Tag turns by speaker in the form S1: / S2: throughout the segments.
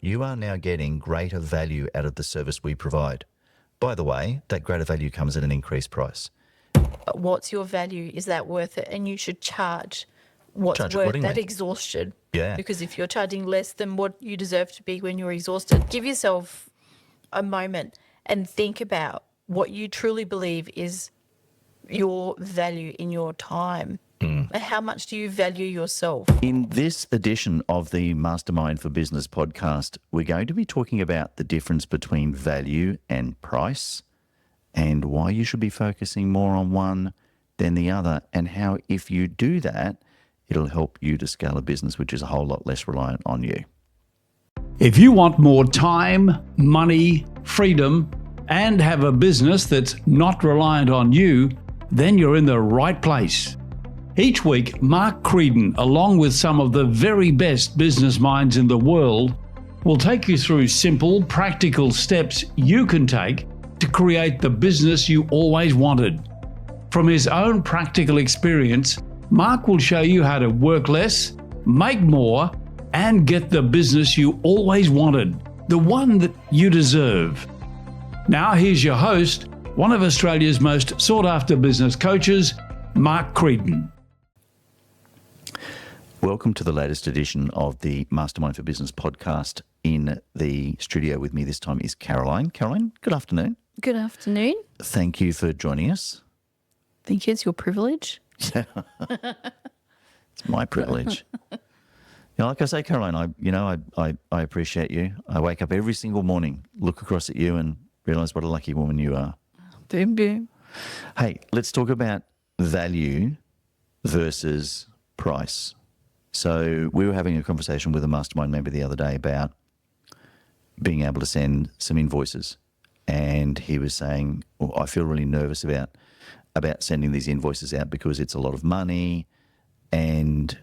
S1: you are now getting greater value out of the service we provide. By the way, that greater value comes at an increased price.
S2: But what's your value? Is that worth it? And you should charge what's
S1: Charge
S2: worth
S1: accordingly.
S2: that exhaustion.
S1: Yeah.
S2: Because if you're charging less than what you deserve to be when you're exhausted, give yourself a moment and think about what you truly believe is your value in your time. How much do you value yourself?
S1: In this edition of the Mastermind for Business podcast, we're going to be talking about the difference between value and price and why you should be focusing more on one than the other, and how if you do that, it'll help you to scale a business which is a whole lot less reliant on you.
S3: If you want more time, money, freedom, and have a business that's not reliant on you, then you're in the right place. Each week, Mark Creedon, along with some of the very best business minds in the world, will take you through simple, practical steps you can take to create the business you always wanted. From his own practical experience, Mark will show you how to work less, make more, and get the business you always wanted, the one that you deserve. Now here's your host, one of Australia's most sought-after business coaches, Mark Creedon.
S1: Welcome to the latest edition of the Mastermind for Business podcast. In the studio with me this time is Caroline. Caroline, good afternoon.
S2: Good afternoon.
S1: Thank you for joining us.
S2: Think it's your privilege?
S1: It's my privilege. Like I say, Caroline, I appreciate you. I wake up every single morning, look across at you and realise what a lucky woman you are.
S2: Boom, boom.
S1: Hey, let's talk about value versus price. So we were having a conversation with a mastermind member the other day about being able to send some invoices. And he was saying, well, I feel really nervous about sending these invoices out because it's a lot of money, and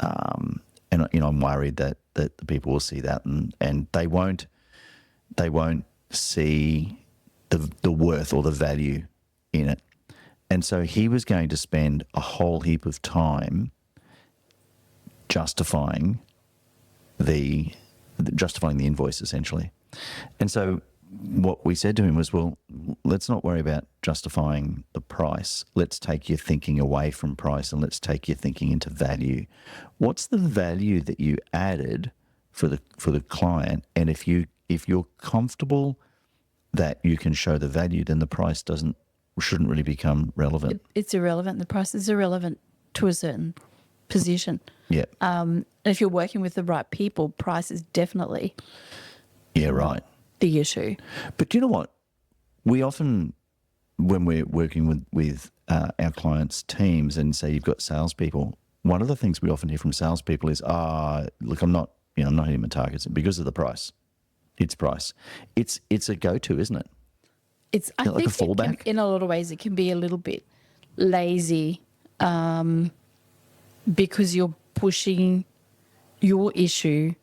S1: I'm worried that the people will see that and they won't see the worth or the value in it. And so he was going to spend a whole heap of time justifying the invoice, essentially. And so what we said to him was, well, let's not worry about justifying the price. Let's take your thinking away from price and let's take your thinking into value. What's the value that you added for the client? And if you're comfortable that you can show the value, then the price shouldn't really become relevant.
S2: It's irrelevant. The price is irrelevant to a certain position.
S1: Yeah.
S2: If you're working with the right people, price is definitely
S1: right.
S2: the issue.
S1: But do you know what? We often, when we're working with our clients' teams and say you've got salespeople, one of the things we often hear from salespeople is, look, I'm not hitting my targets because of the price. It's price. It's a go-to, isn't it?
S2: I think
S1: a fallback?
S2: In a lot of ways, it can be a little bit lazy because you're pushing your issue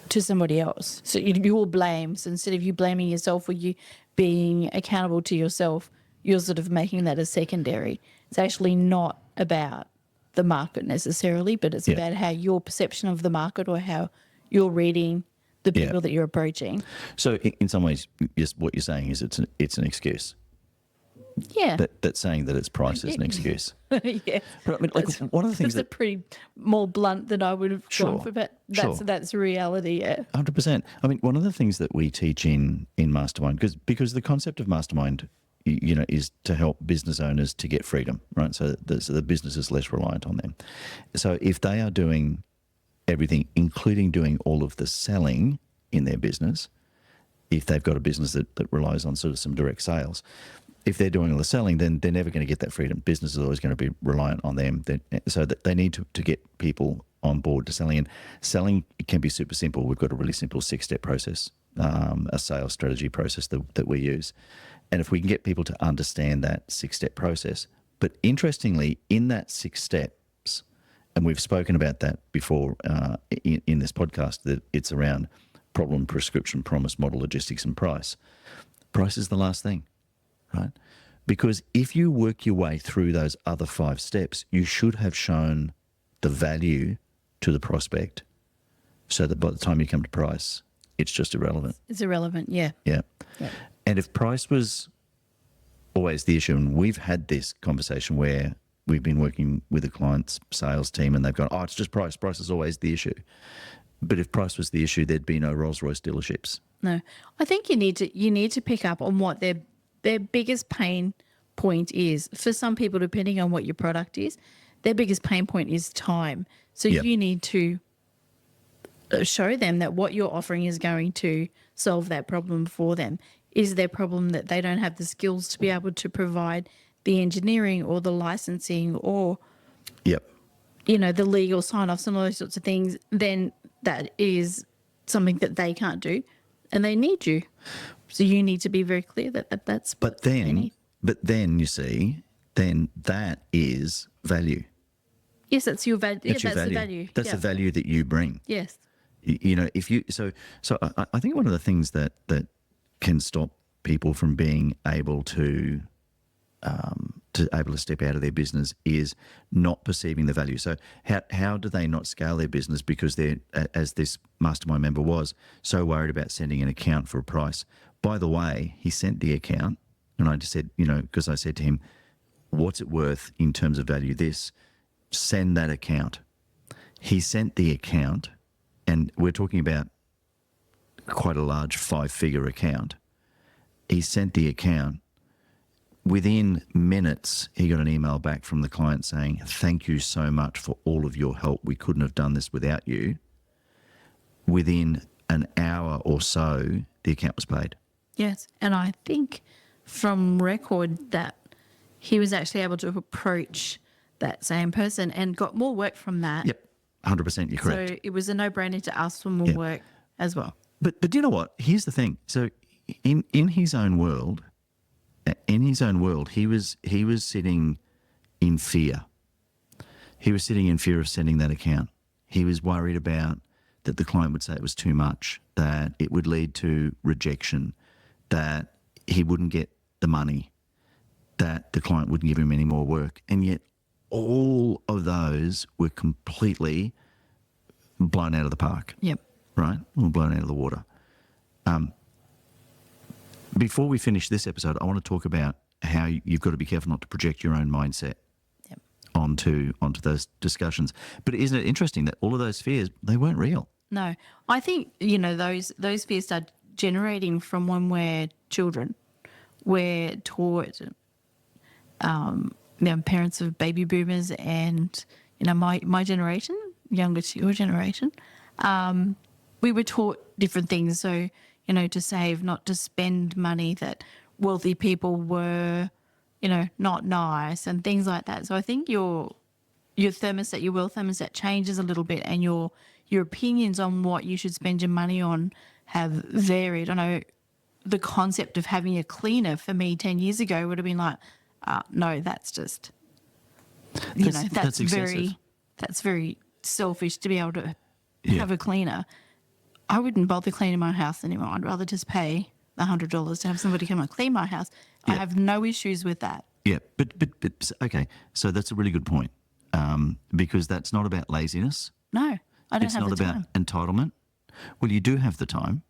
S2: to somebody else. So you will blame. So instead of you blaming yourself or you being accountable to yourself, you're sort of making that a secondary. It's actually not about the market necessarily, but it's about how your perception of the market or how you're reading the people that you're approaching.
S1: So in some ways, what you're saying is it's an excuse.
S2: Yeah.
S1: That saying that it's price is an excuse.
S2: Yeah.
S1: But I mean, one of the things
S2: that's pretty more blunt than I would have gone for, but that's reality, yeah.
S1: 100%. I mean, one of the things that we teach in Mastermind, because the concept of Mastermind, is to help business owners to get freedom, right? So the business is less reliant on them. So if they are doing everything, including doing all of the selling in their business, if they've got a business that relies on sort of some direct sales, if they're doing all the selling, then they're never going to get that freedom. Business is always going to be reliant on them. So that they need to get people on board to selling. And selling can be super simple. We've got a really simple 6-step process, a sales strategy process that we use. And if we can get people to understand that 6-step process, but interestingly, in that 6 steps, and we've spoken about that before in this podcast, that it's around problem, prescription, promise, model, logistics, and price. Price is the last thing. Right? Because if you work your way through those other 5 steps, you should have shown the value to the prospect so that by the time you come to price, it's just irrelevant.
S2: It's irrelevant. Yeah.
S1: Yeah.
S2: Yeah.
S1: And if price was always the issue, and we've had this conversation where we've been working with a client's sales team and they've gone, oh, it's just price. Price is always the issue. But if price was the issue, there'd be no Rolls-Royce dealerships.
S2: No, I think you need to pick up on what their biggest pain point is. For some people, depending on what your product is, their biggest pain point is time. So
S1: Yep.
S2: you need to show them that what you're offering is going to solve that problem for them. Is their problem that they don't have the skills to be able to provide the engineering or the licensing or,
S1: Yep.
S2: you know, the legal sign-offs and all those sorts of things? Then that is something that they can't do, and they need you. So you need to be very clear that that's
S1: But
S2: what they
S1: then,
S2: need.
S1: you see, then that is value.
S2: Yes, that's your value. Yeah,
S1: That's your
S2: that's
S1: value.
S2: the value.
S1: That's the value that you bring.
S2: Yes.
S1: You know, if you so I think one of the things that can stop people from being able to step out of their business is not perceiving the value. So how do they not scale their business because they're, as this mastermind member was, so worried about sending an account for a price? By the way, he sent the account, and I just said, you know, because I said to him, what's it worth in terms of value? This, send that account. He sent the account, and we're talking about quite a large 5-figure account. He sent the account. Within minutes, he got an email back from the client saying, thank you so much for all of your help. We couldn't have done this without you. Within an hour or so, the account was paid.
S2: Yes. And I think from record that he was actually able to approach that same person and got more work from that.
S1: Yep, 100%, you're correct.
S2: So it was a no-brainer to ask for more work as well.
S1: But you know what? Here's the thing. So in his own world, he was sitting in fear. He was sitting in fear of sending that account. He was worried about that the client would say it was too much, that it would lead to rejection, that he wouldn't get the money, that the client wouldn't give him any more work. And yet all of those were completely blown out of the park.
S2: Yep.
S1: Right? Or blown out of the water. Before we finish this episode, I want to talk about how you've got to be careful not to project your own mindset
S2: Yep.
S1: onto those discussions. But isn't it interesting that all of those fears, they weren't real?
S2: No, I think, you know, those fears start generating from when we're children. We're taught, parents of baby boomers and, you know, my generation, younger to your generation, we were taught different things. So, you know, to save, not to spend money, that wealthy people were, you know, not nice and things like that. So I think your thermostat, your wealth thermostat changes a little bit, and your opinions on what you should spend your money on have varied. I know the concept of having a cleaner for me 10 years ago would have been like, no, that's just,
S1: That's excessive.
S2: that's very selfish to be able to have a cleaner. I wouldn't bother cleaning my house anymore. I'd rather just pay the $100 to have somebody come and clean my house. I have no issues with that.
S1: Yeah, but okay, so that's a really good point, because that's not about laziness.
S2: No, I don't
S1: It's
S2: have
S1: not
S2: the
S1: about
S2: time.
S1: entitlement. Well, you do have the time.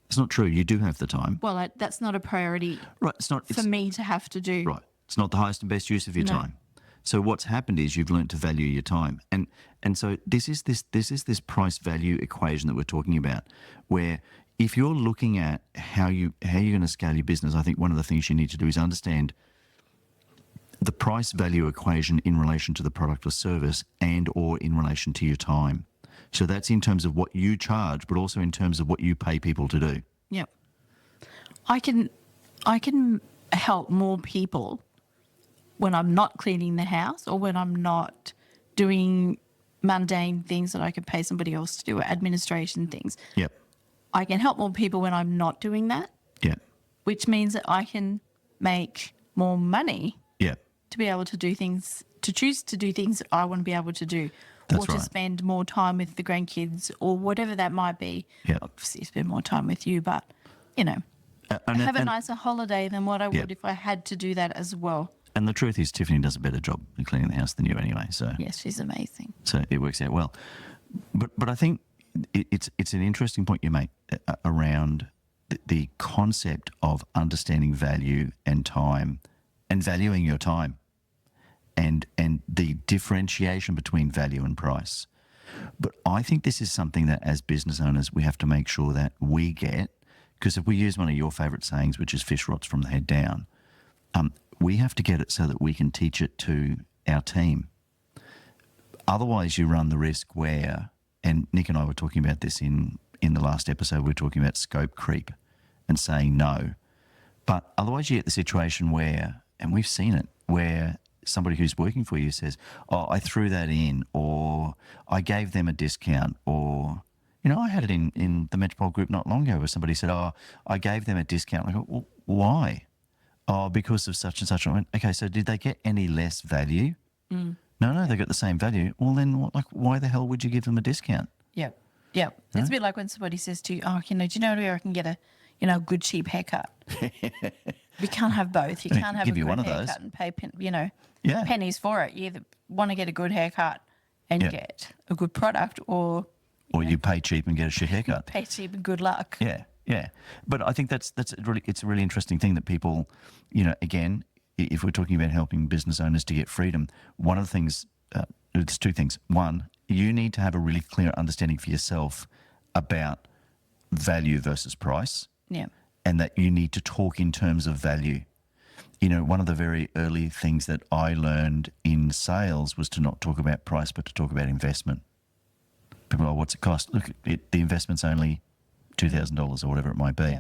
S1: It's not true. You do have the time.
S2: Well, that's not a priority
S1: Right. It's not.
S2: for
S1: It's,
S2: me to have to do.
S1: right. It's not the highest and best use of your
S2: No.
S1: time. So what's happened is you've learnt to value your time, and so this is this price value equation that we're talking about, where if you're looking at how you're going to scale your business, I think one of the things you need to do is understand the price value equation in relation to the product or service, and or in relation to your time. So that's in terms of what you charge, but also in terms of what you pay people to do.
S2: Yep. I can help more people when I'm not cleaning the house, or when I'm not doing mundane things that I could pay somebody else to do, or administration things.
S1: Yep.
S2: I can help more people when I'm not doing that,
S1: Yep.
S2: which means that I can make more money
S1: Yep.
S2: to be able to do things, to choose to do things that I want to be able to do,
S1: That's
S2: or to
S1: right.
S2: spend more time with the grandkids, or whatever that might be.
S1: Yep.
S2: Obviously, spend more time with you, but, you know, have a nicer holiday than what I would if I had to do that as well.
S1: And the truth is, Tiffany does a better job at cleaning the house than you anyway. So
S2: Yes, she's amazing.
S1: so it works out well. But I think it's an interesting point you make around the concept of understanding value and time, and valuing your time, and the differentiation between value and price. But I think this is something that as business owners we have to make sure that we get, because if we use one of your favourite sayings, which is fish rots from the head down, we have to get it so that we can teach it to our team. Otherwise you run the risk where, and Nick and I were talking about this in the last episode, we were talking about scope creep and saying no. But otherwise you get the situation where, and we've seen it, where somebody who's working for you says, oh, I threw that in, or I gave them a discount, or, I had it in the Metropole Group not long ago where somebody said, oh, I gave them a discount. I go, well, why? Oh, because of such and such. I went, okay, so did they get any less value? No, they got the same value. Well, then why the hell would you give them a discount?
S2: Yep. It's a bit like when somebody says to you, oh, do you know where I can get a good cheap haircut? You can't have both. You can't have
S1: give
S2: a
S1: you
S2: good
S1: one of
S2: haircut
S1: those.
S2: and pay
S1: Yeah.
S2: pennies for it. You either want to get a good haircut and
S1: Yeah.
S2: get a good product, or
S1: Or you pay cheap and get a shit haircut.
S2: pay cheap and good luck.
S1: Yeah. But I think it's a really interesting thing that people, again, if we're talking about helping business owners to get freedom, one of the things, there's two things. One, you need to have a really clear understanding for yourself about value versus price,
S2: Yeah.
S1: and that you need to talk in terms of value. One of the very early things that I learned in sales was to not talk about price, but to talk about investment. People are, what's it cost? Look, the investment's only $2,000 or whatever it might be.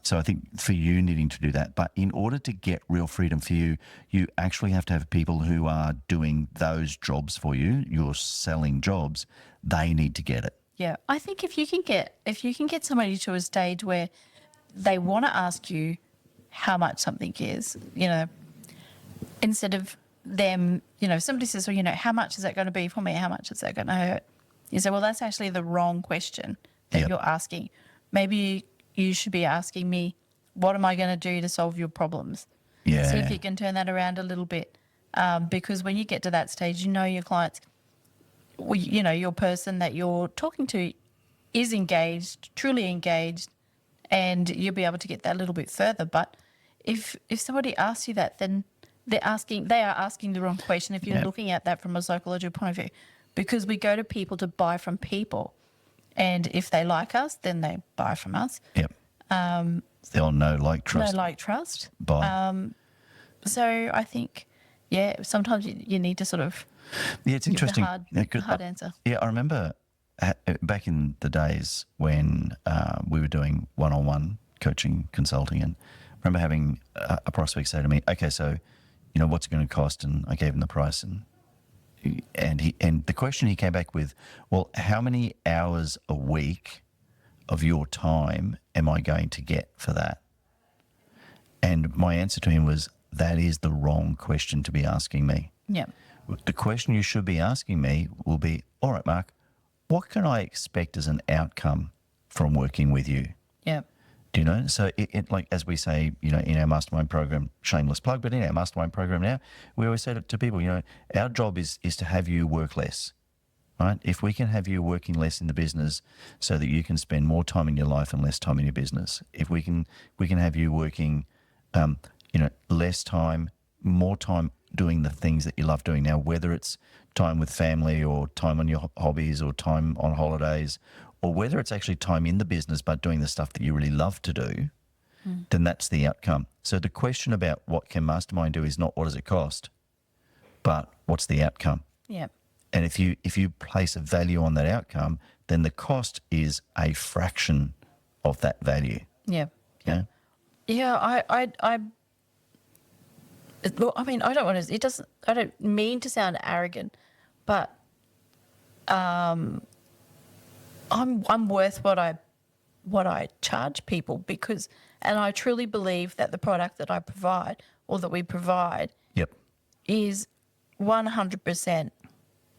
S1: So I think for you needing to do that, but in order to get real freedom for you, you actually have to have people who are doing those jobs for you. You're selling jobs. They need to get it.
S2: Yeah, I think if you can get somebody to a stage where they want to ask you how much something is, instead of them, somebody says, well, how much is that going to be for me? How much is that going to hurt? You say, well, that's actually the wrong question that
S1: Yep.
S2: you're asking. Maybe you should be asking me, what am I going to do to solve your problems?
S1: Yeah.
S2: See if you can turn that around a little bit, because when you get to that stage, your clients, your person that you're talking to is engaged, truly engaged, and you'll be able to get that a little bit further. But if somebody asks you that, then they are asking the wrong question if you're
S1: Yep.
S2: looking at that from a psychological point of view, because we go to people to buy from people, and if they like us, then they buy from us.
S1: Yep. They'll know, like, trust.
S2: No like trust.
S1: Buy.
S2: So I think, sometimes you need to sort of
S1: Yeah, it's
S2: give
S1: interesting.
S2: the
S1: 'Cause
S2: hard answer.
S1: Yeah, I remember back in the days when we were doing one-on-one coaching, consulting, and I remember having a prospect say to me, okay, so, what's it going to cost? And I gave him the price, and the question he came back with, well, how many hours a week of your time am I going to get for that? And my answer to him was, that is the wrong question to be asking me.
S2: Yeah.
S1: The question you should be asking me will be, all right, Mark, what can I expect as an outcome from working with you?
S2: Yeah.
S1: Do you know? So it like, as we say, in our mastermind program, shameless plug, but in our mastermind program now, we always say to people, our job is to have you work less, right? If we can have you working less in the business so that you can spend more time in your life and less time in your business, if we can have you working, less time, more time doing the things that you love doing now, whether it's time with family or time on your hobbies or time on holidays, or whether it's actually time in the business but doing the stuff that you really love to do, then that's the outcome. So the question about what can Mastermind do is not what does it cost, but what's the outcome.
S2: Yeah.
S1: And if you place a value on that outcome, then the cost is a fraction of that value.
S2: Yeah.
S1: Yeah.
S2: Yeah, well, I mean, I don't mean to sound arrogant, but I'm worth what I charge people, because, and I truly believe that the product that I provide, or that we provide,
S1: Yep.
S2: is 100%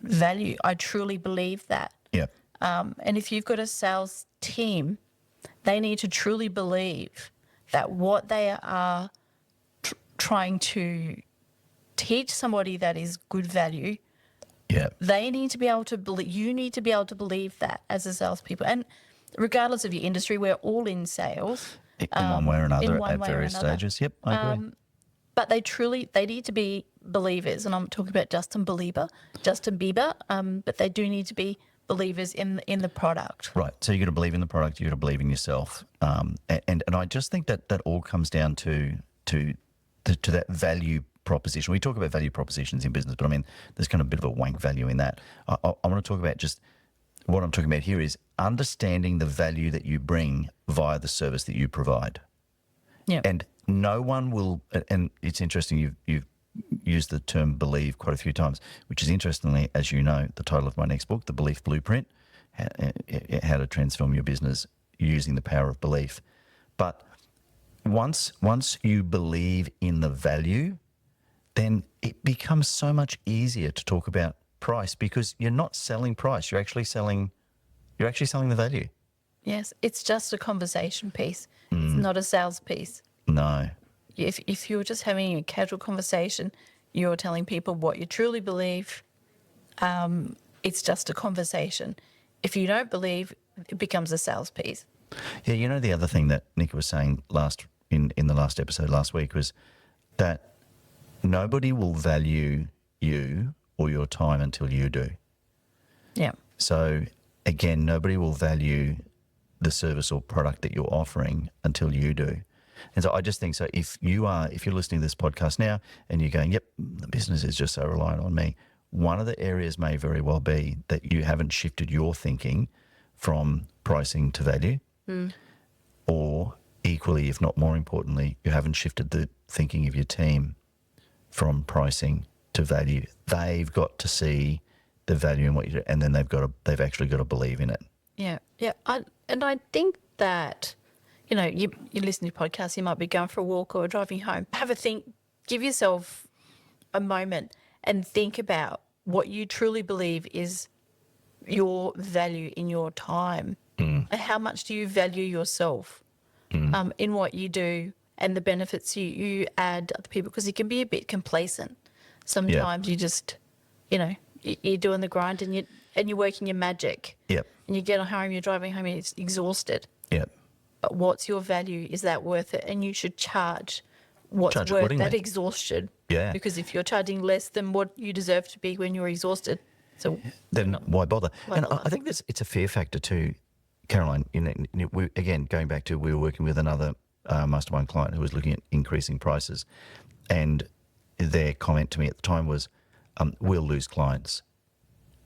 S2: value. I truly believe that.
S1: Yep.
S2: And if you've got a sales team, they need to truly believe that what they are trying to teach somebody that is good value,
S1: Yeah.
S2: They need to be able to believe, you need to be able to believe that as a salespeople. And regardless of your industry, we're all in sales.
S1: In one way or another
S2: one
S1: at
S2: way or
S1: various
S2: another.
S1: stages. Yep, I agree.
S2: But they need to be believers. And I'm talking about Justin Bieber, but they do need to be believers in the product.
S1: Right. So you got to believe in the product. You got to believe in yourself. And I just think that all comes down to that value proposition. We talk about value propositions in business, but I mean, there's kind of a bit of a wank value in that. I want to talk about just what I'm talking about here is understanding the value that you bring via the service that you provide.
S2: Yeah.
S1: And no one will. And it's interesting. You've used the term believe quite a few times, which is interestingly, as you know, the title of my next book, The Belief Blueprint, how to transform your business using the power of belief. But once you believe in the value, then it becomes so much easier to talk about price because you're not selling price. You're actually selling the value.
S2: Yes, it's just a conversation piece. It's not a sales piece.
S1: No.
S2: If you're just having a casual conversation, you're telling people what you truly believe. It's just a conversation. If you don't believe, it becomes a sales piece.
S1: Yeah, you know the other thing that Nick was saying in the last episode last week was that nobody will value you or your time until you do.
S2: Yeah.
S1: So again, nobody will value the service or product that you're offering until you do. And so I just think so if you're listening to this podcast now and you're going, yep, the business is just so reliant on me, one of the areas may very well be that you haven't shifted your thinking from pricing to value, or equally, if not more importantly, you haven't shifted the thinking of your team from pricing to value. They've got to see the value in what you do, and then they've actually got to believe in it.
S2: Yeah. Yeah. I think that, you listen to podcasts, you might be going for a walk or driving home. Have a think, give yourself a moment and think about what you truly believe is your value in your time. And how much do you value yourself in what you do and the benefits you add to other people? Because you can be a bit complacent. Sometimes you just, you're doing the grind and you're working your magic.
S1: Yep.
S2: And you get home, you're driving home, and it's exhausted.
S1: Yep.
S2: But what's your value? Is that worth it? And you should charge what's worth
S1: accordingly.
S2: that exhaustion.
S1: Yeah.
S2: Because if you're charging less than what you deserve to be when you're exhausted, so
S1: then why bother? And
S2: bother?
S1: I think it's a fear factor too, Caroline. Again, going back to we were working with another mastermind client who was looking at increasing prices, and their comment to me at the time was, "We'll lose clients.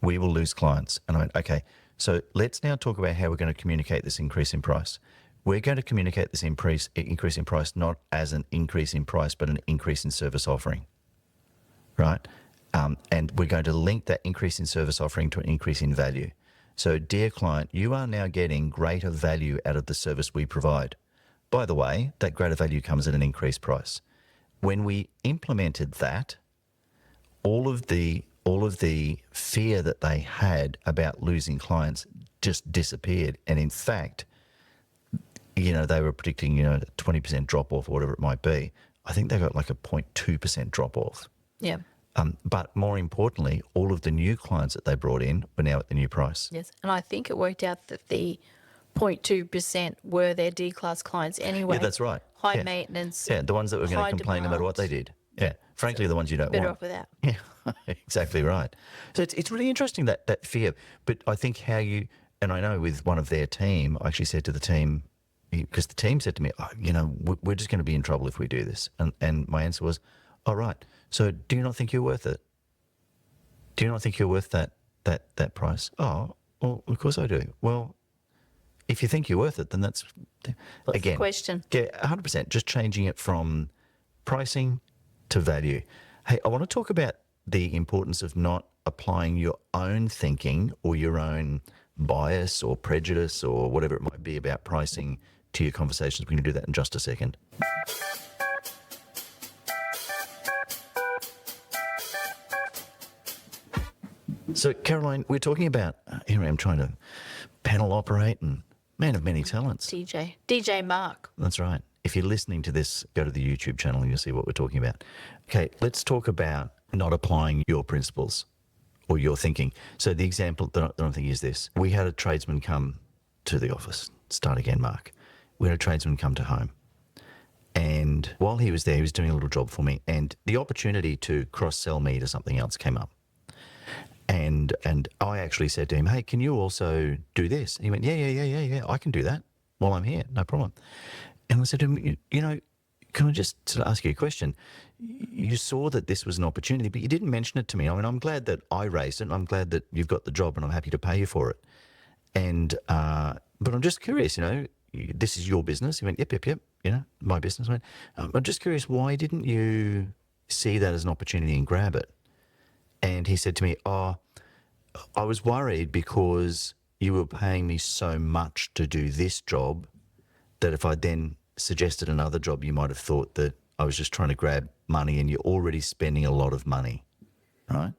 S1: We will lose clients." And I went, "Okay, so let's now talk about how we're going to communicate this increase in price. We're going to communicate this increase in price not as an increase in price, but an increase in service offering, right? And we're going to link that increase in service offering to an increase in value. So, dear client, you are now getting greater value out of the service we provide. By the way, that greater value comes at an increased price." When we implemented that, all of the fear that they had about losing clients just disappeared. And in fact, they were predicting, 20% drop off or whatever it might be. I think they got like a 0.2% drop off.
S2: yeah.
S1: But more importantly, all of the new clients that they brought in were now at the new price.
S2: Yes. And I think it worked out that the 0.2% were their D-class clients anyway.
S1: Yeah, that's right.
S2: High maintenance.
S1: Yeah, the ones that were going
S2: high
S1: to complain no matter what they
S2: demand.
S1: did. Yeah, frankly, the ones you don't
S2: Better
S1: want.
S2: off without.
S1: Yeah, exactly right. So it's really interesting that fear. But I think and I know with one of their team, I actually said to the team, because the team said to me, we're just going to be in trouble if we do this. And my answer was, all right, so do you not think you're worth it? Do you not think you're worth that price? Oh, well, of course I do. Well, if you think you're worth it, then that's,
S2: What's
S1: again,
S2: the question?
S1: Yeah, 100%, just changing it from pricing to value. Hey, I want to talk about the importance of not applying your own thinking or your own bias or prejudice or whatever it might be about pricing to your conversations. We're going to do that in just a second. So, Caroline, we're talking about, here I am trying to panel operate and man of many talents.
S2: DJ Mark.
S1: That's right. If you're listening to this, go to the YouTube channel and you'll see what we're talking about. Okay, let's talk about not applying your principles or you're thinking. So the example that I'm thinking is this. We had a tradesman come to the office. Start again, Mark. We had a tradesman come to home. And while he was there, he was doing a little job for me. And the opportunity to cross-sell me to something else came up. And I actually said to him, hey, can you also do this? And he went, yeah, I can do that while I'm here, no problem. And I said to him, you know, can I just sort of ask you a question? You saw that this was an opportunity, but you didn't mention it to me. I mean, I'm glad that I raised it, and I'm glad that you've got the job, and I'm happy to pay you for it. And but I'm just curious, you know, this is your business. He went, yep, you know, my business. I went, I'm just curious, why didn't you see that as an opportunity and grab it? And he said to me, oh, I was worried because you were paying me so much to do this job that if I then suggested another job, you might have thought that I was just trying to grab money, and you're already spending a lot of money, right?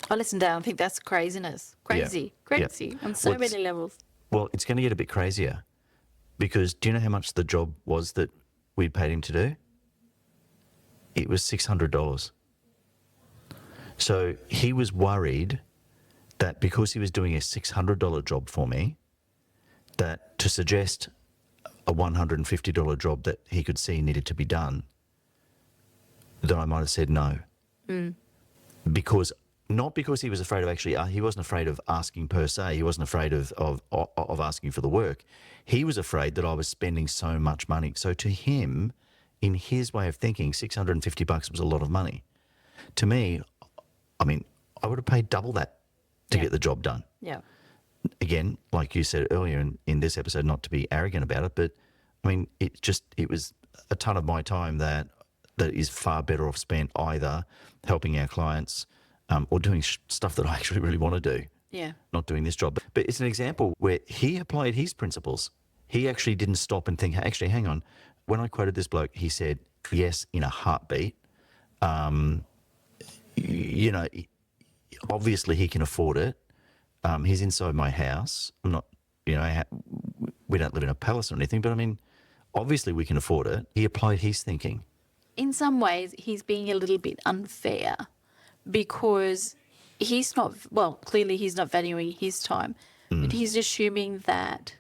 S2: I listen down. I think that's craziness. Crazy on so
S1: Well,
S2: many levels.
S1: Well, it's going to get a bit crazier because do you know how much the job was that we paid him to do? It was $600. So he was worried that because he was doing a $600 job for me, that to suggest a $150 job that he could see needed to be done, that I might have said no. Because not because he was afraid of actually, he wasn't afraid of asking per se. He wasn't afraid of asking for the work. He was afraid that I was spending so much money. So to him, in his way of thinking, $650 was a lot of money. To me, I mean, I would have paid double that to get the job done.
S2: Yeah.
S1: Again, like you said earlier in this episode, not to be arrogant about it, but I mean, it was a ton of my time that is far better off spent either helping our clients or doing stuff that I actually really want to do.
S2: Yeah.
S1: Not doing this job. But it's an example where he applied his principles. He actually didn't stop and think, actually, hang on. When I quoted this bloke, he said, yes, in a heartbeat. You know, obviously he can afford it. He's inside my house. I'm not, you know, we don't live in a palace or anything, but I mean, obviously we can afford it. He applied his thinking.
S2: In some ways, he's being a little bit unfair because he's not, well, clearly he's not valuing his time, but he's assuming that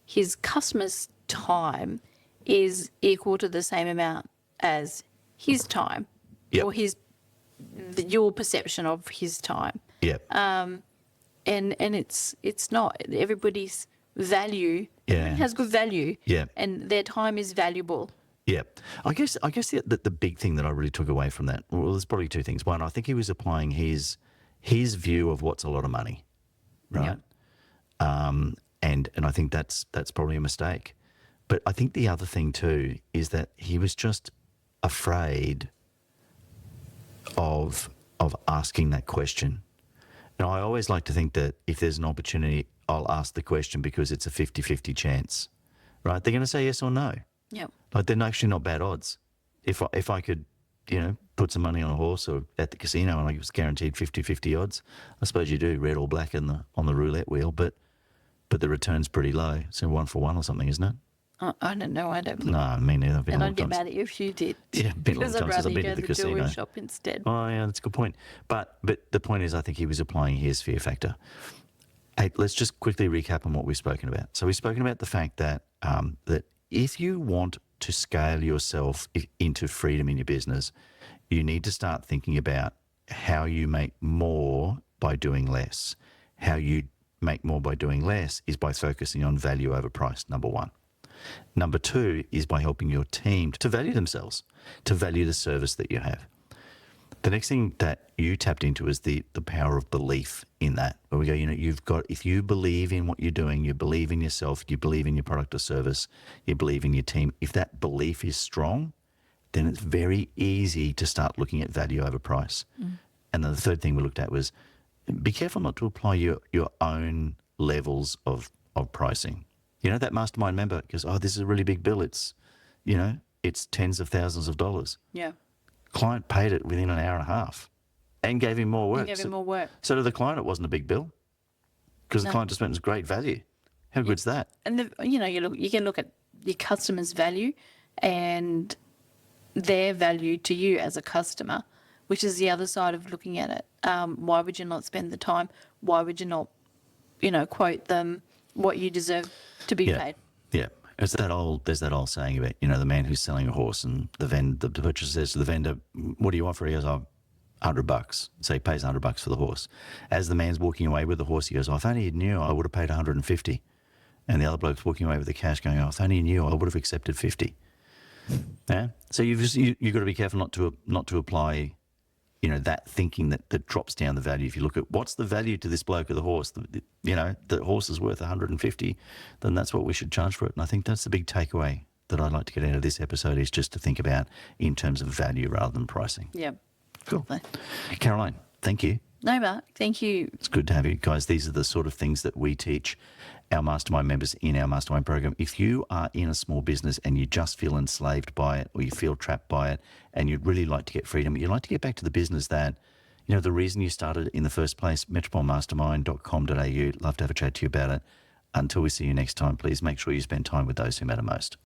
S2: his customer's time is equal to the same amount as his time or your perception of his time.
S1: Yeah.
S2: And it's not. Everybody's value has good value.
S1: Yeah.
S2: And their time is valuable.
S1: Yeah. I guess the big thing that I really took away from that, well, there's probably two things. One, I think he was applying his view of what's a lot of money, right? And I think that's probably a mistake. But I think the other thing too is that he was just afraid of asking that question. Now, I always like to think that if there's an opportunity, I'll ask the question because it's a 50-50 chance, right? They're going to say yes or no.
S2: Yeah.
S1: Like they're actually not bad odds. If I could, you know, put some money on a horse or at the casino and I was guaranteed 50-50 odds, I suppose you do red or black on the roulette wheel, but the return's pretty low. So 1 for 1 or something, isn't it?
S2: I don't know. I don't believe.
S1: No, I mean, I've been
S2: And
S1: a
S2: I'd
S1: long
S2: get
S1: time.
S2: mad at you if you did.
S1: Yeah, been a long
S2: Because I'd
S1: time since
S2: rather
S1: I've
S2: you
S1: been
S2: go
S1: to
S2: to
S1: the
S2: the jewelry
S1: casino.
S2: shop instead.
S1: Oh, yeah, that's a good point. But the point is, I think he was applying his fear factor. Hey, let's just quickly recap on what we've spoken about. So we've spoken about the fact that that if you want to scale yourself into freedom in your business, you need to start thinking about how you make more by doing less. How you make more by doing less is by focusing on value over price, number one. Number two is by helping your team to value themselves, to value the service that you have. The next thing that you tapped into is the power of belief in that. Where we go, you know, if you believe in what you're doing, you believe in yourself, you believe in your product or service, you believe in your team. If that belief is strong, then it's very easy to start looking at value over price. And then the third thing we looked at was be careful not to apply your own levels of pricing. You know, that mastermind member goes, oh, this is a really big bill. It's, you know, it's tens of thousands of dollars.
S2: Yeah.
S1: Client paid it within an hour and a half and gave him more work.
S2: You gave him more work.
S1: So to the client, it wasn't a big bill because the client just went, it was great value. How good's that?
S2: And you can look at your customer's value and their value to you as a customer which is the other side of looking at it. Why would you not spend the time? Why would you not, quote them what you deserve to be paid?
S1: Yeah. There's that old saying about, the man who's selling a horse and the purchaser says to the vendor, what do you offer? He goes, oh, $100. So he pays $100 for the horse. As the man's walking away with the horse, he goes, oh, if only you knew, I would have paid 150. And the other bloke's walking away with the cash going, oh, if only you knew, I would have accepted 50. Yeah. So you've got to be careful not to apply, that thinking that drops down the value. If you look at what's the value to this bloke of the horse, the horse is worth 150, then that's what we should charge for it. And I think that's the big takeaway that I'd like to get out of this episode, is just to think about in terms of value rather than pricing.
S2: Yeah.
S1: Cool.
S2: Definitely.
S1: Caroline, thank you.
S2: No, Mark, thank you.
S1: It's good to have you guys. These are the sort of things that we teach our mastermind members in our mastermind program. If you are in a small business and you just feel enslaved by it, or you feel trapped by it, and you'd really like to get freedom, you'd like to get back to the business that, the reason you started in the first place, metropolemastermind.com.au. Love to have a chat to you about it. Until we see you next time, please make sure you spend time with those who matter most.